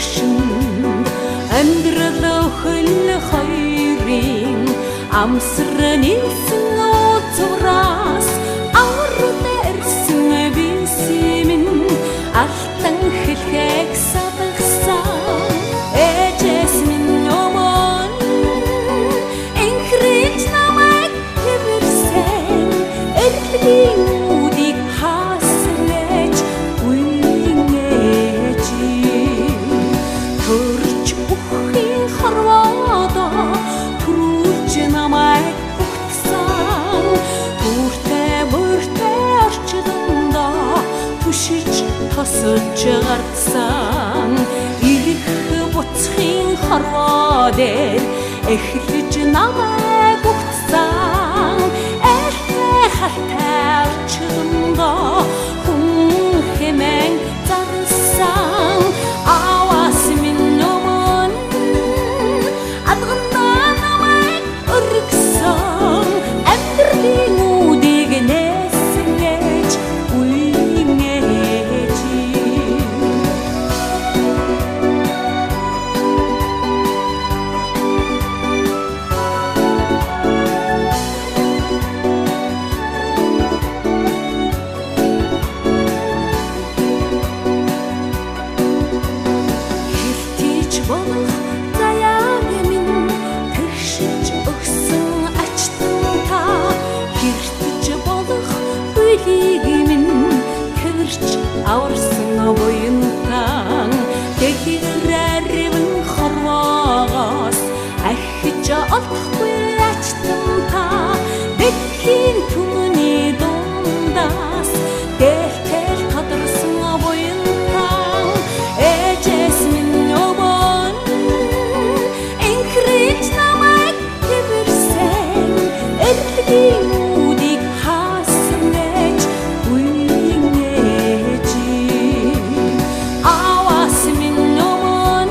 өгшин амьдрал өхөл хоёрын амсар нийлсэн зураас аврал ирсэн бисимэн алтан хэлхэг садагсан ээжээс минь өмөн энхрэж намайг хэвэрсэн эргэлгийн үдийг хаасрэж үеийнэж төрч бүхийн харвада түрүүлж намайг бүгдсэн түртэй мөртэй орчдондоо түшиж тосолж гардсан их буцхын харваа дээр эхлэж намайг бүгдсэн эхтэй халтай орчдондоо хүн хэмээн зарсан аваас минь өмөн адгандаа намайг өргөсөн амьдралын үдийг нээсгэж үеийнэж хилтийж болох заяаг минь тэгшиж өгсөн ачтан та хэртэж болох хөлийг минь тэрч аварсан буянтан тэгэрэрвэн хорвоогоос ахиж олдохгүй ачтан та дэлхийн түмний дундаас дэлтэл тодорсон буянтан ээжээс минь өмөн энхрэж намайг хэвэрсэн эргэлгийн үдийг хаасраж үеийнэж аваас минь өмөн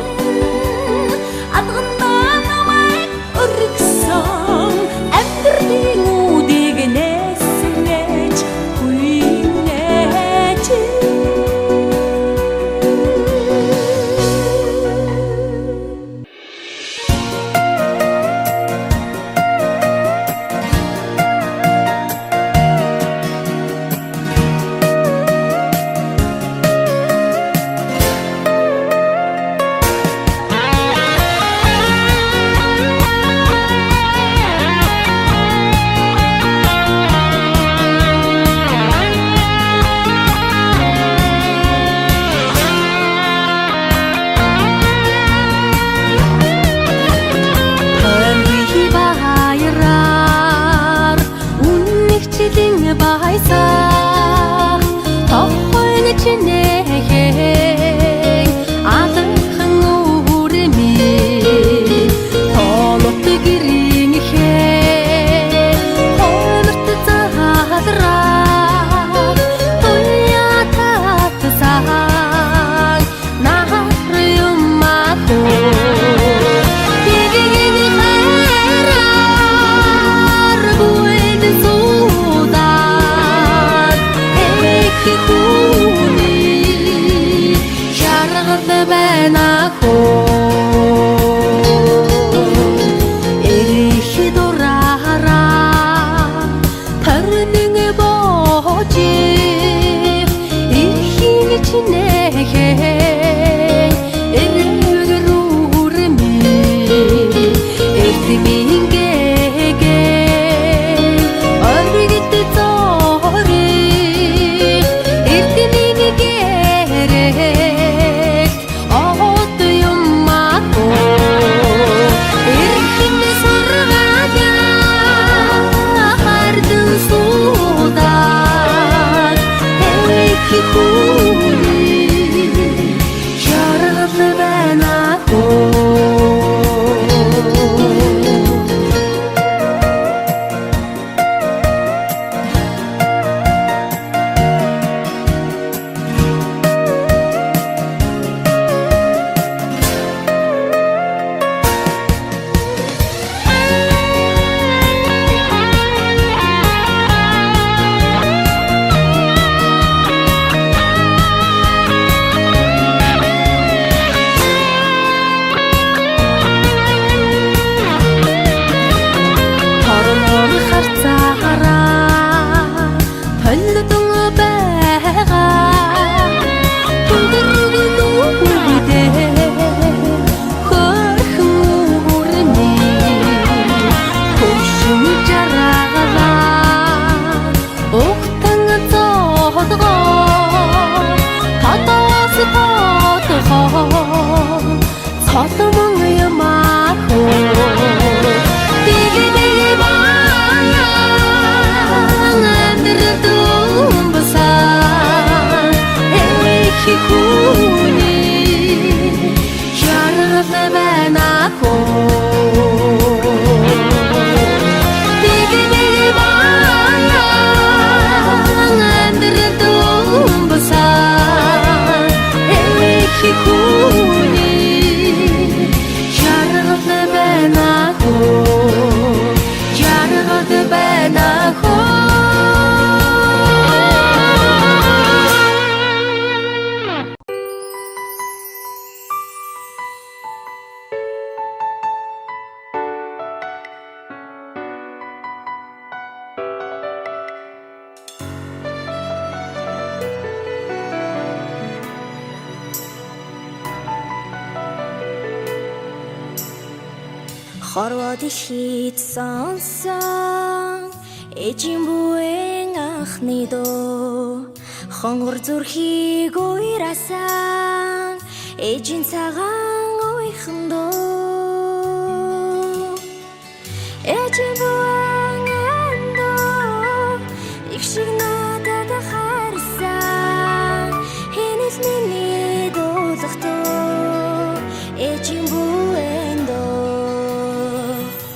адгандаа намайг өргөсөн амьдралын үдийг нээсгэж үеийнэж байсаа тохойн чинэхэн атхан үүрэмэ толот гэрийн хээ хонорт заахраа туя татсан нахар юмахоо Oh, холомон ямааху Диги бая Нандэрдум басан Эхи хуни Жаргал бэнаху Диги бая Нандэрдум басан Эхи хуни Жаргал бэнаху Жаргал бэнаху Хорводи шийд сонсон Эжин буэн анхны дөө Хонгор зүрхийг уйрасан Эжин цагаан уйхан дөө Эжин буэн